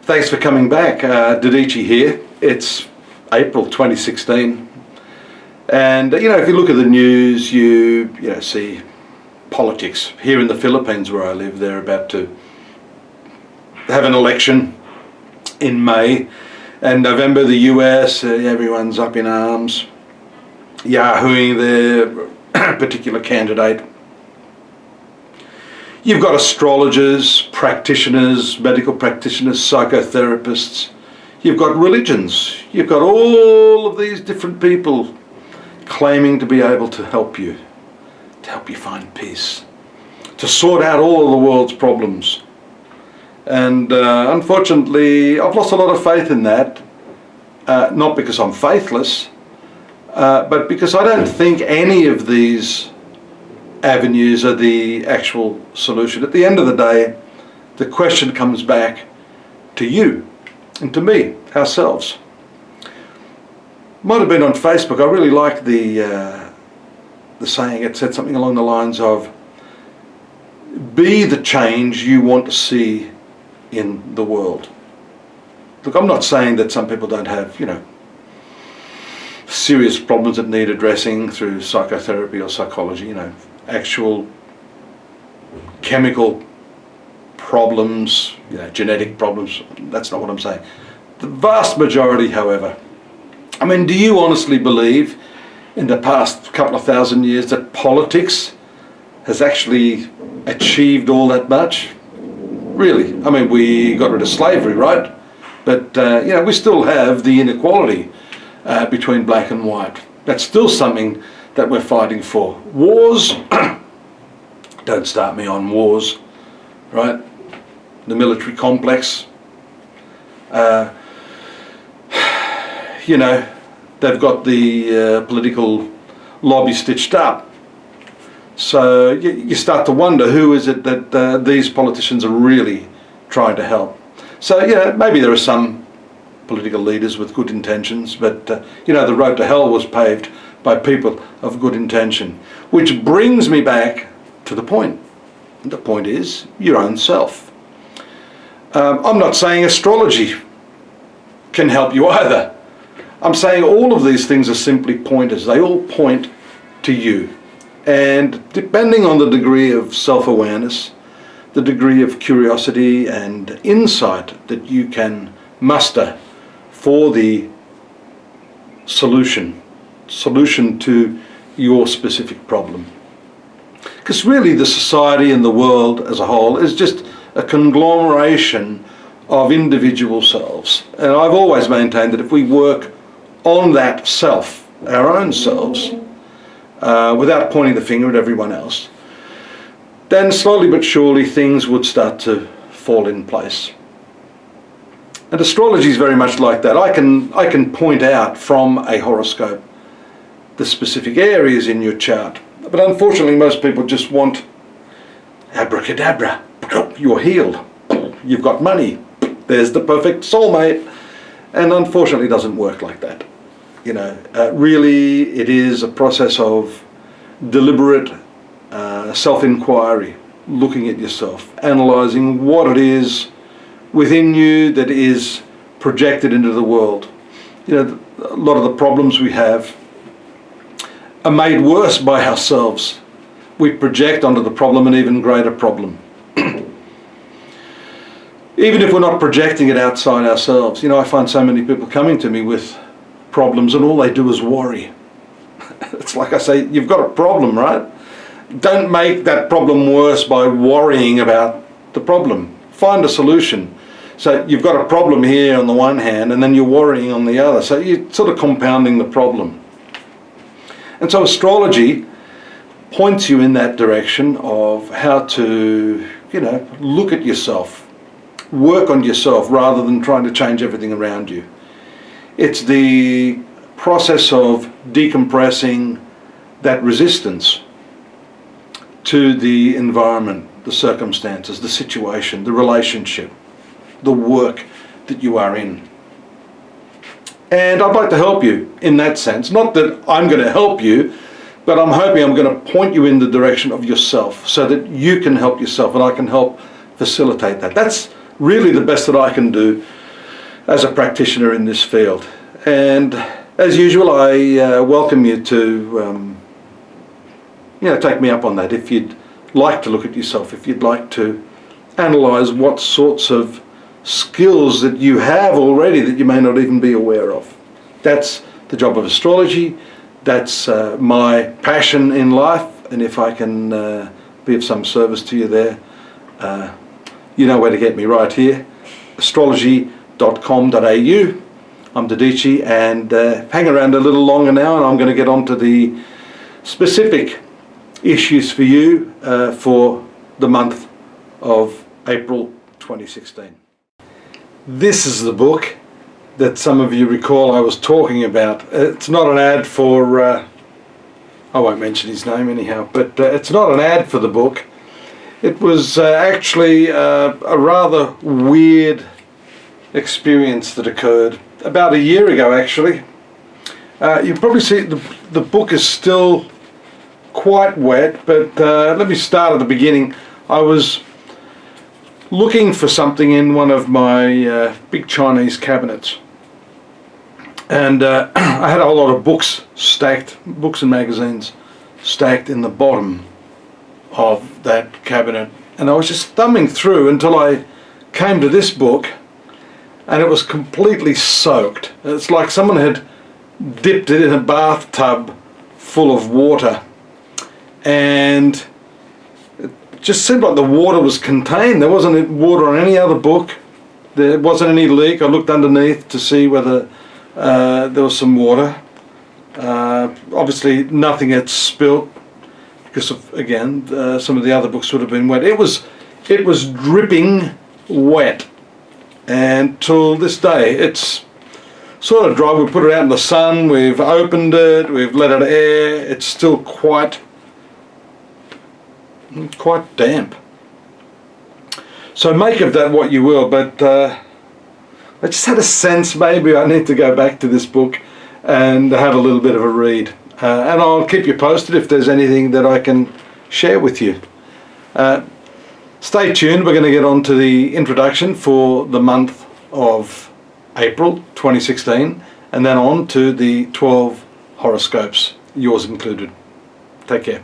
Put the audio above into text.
Thanks for coming back. Dadhichi here. It's April 2016. And, if you look at the news, you see politics. Here in the Philippines where I live, they're about to have an election in May. And November, the US, everyone's up in arms, yahooing their particular candidate. You've got astrologers, practitioners, medical practitioners, psychotherapists. You've got religions. You've got all of these different people claiming to be able to help you find peace, to sort out all of the world's problems. And unfortunately, I've lost a lot of faith in that, not because I'm faithless, but because I don't think any of these avenues are the actual solution. At the end of the day, the question comes back to you and to me, ourselves. Might have been on Facebook. I really liked the saying. It said something along the lines of, be the change you want to see in the world. Look, I'm not saying that some people don't have, serious problems that need addressing through psychotherapy or psychology, actual chemical problems, genetic problems. That's not what I'm saying. The vast majority, however, do you honestly believe in the past couple of thousand years that politics has actually achieved all that much? Really? We got rid of slavery, right? But, we still have the inequality between black and white. That's still something that we're fighting for. Wars, don't start me on wars, right? The military complex, they've got the political lobby stitched up. So you start to wonder, who is it that these politicians are really trying to help? So, maybe there are some political leaders with good intentions, but, the road to hell was paved by people of good intention. Which brings me back to the point. And the point is your own self. I'm not saying astrology can help you either. I'm saying all of these things are simply pointers. They all point to you. And depending on the degree of self-awareness, the degree of curiosity and insight that you can muster for the solution to your specific problem. Because really the society and the world as a whole is just a conglomeration of individual selves. And I've always maintained that if we work on that self, our own selves, without pointing the finger at everyone else, then slowly but surely things would start to fall in place. And astrology is very much like that. I can point out from a horoscope the specific areas in your chart. But unfortunately, most people just want abracadabra. You're healed. You've got money. There's the perfect soulmate. And unfortunately, it doesn't work like that. Really, it is a process of deliberate self-inquiry, looking at yourself, analysing what it is within you that is projected into the world. A lot of the problems we have are made worse by ourselves. We project onto the problem an even greater problem. Even if we're not projecting it outside ourselves. I find so many people coming to me with problems and all they do is worry. It's like I say, you've got a problem, right? Don't make that problem worse by worrying about the problem. Find a solution. So you've got a problem here on the one hand and then you're worrying on the other. So you're sort of compounding the problem. And so astrology points you in that direction of how to, look at yourself, work on yourself rather than trying to change everything around you. It's the process of decompressing that resistance to the environment, the circumstances, the situation, the relationship, the work that you are in. And I'd like to help you in that sense. Not that I'm going to help you, but I'm hoping I'm going to point you in the direction of yourself so that you can help yourself and I can help facilitate that. That's really the best that I can do as a practitioner in this field. And as usual, I welcome you to take me up on that. If you'd like to look at yourself, if you'd like to analyse what sorts of skills that you have already that you may not even be aware of. That's the job of astrology. That's my passion in life, and if I can be of some service to you there, you know where to get me, right here, astrology.com.au. I'm Dadhichi, and hang around a little longer now, and I'm going to get on to the specific issues for you for the month of April 2016. This is the book that some of you recall I was talking about. It's not an ad for, I won't mention his name anyhow, but it's not an ad for the book. It was actually a rather weird experience that occurred about a year ago, actually. You probably see the book is still quite wet, but let me start at the beginning. I was looking for something in one of my big Chinese cabinets, and I had a whole lot of books and magazines stacked in the bottom of that cabinet, and I was just thumbing through until I came to this book, and it was completely soaked. It's like someone had dipped it in a bathtub full of water, and it just seemed like the water was contained. There wasn't water on any other book. There wasn't any leak. I looked underneath to see whether there was some water. Obviously nothing had spilt because of, again, some of the other books would have been wet. It was dripping wet, and till this day it's sort of dry. We put it out in the sun, we've opened it, we've let it air. It's still quite damp. So make of that what you will, but I just had a sense maybe I need to go back to this book and have a little bit of a read. And I'll keep you posted if there's anything that I can share with you. Stay tuned, we're going to get on to the introduction for the month of April 2016, and then on to the 12 horoscopes, yours included. Take care.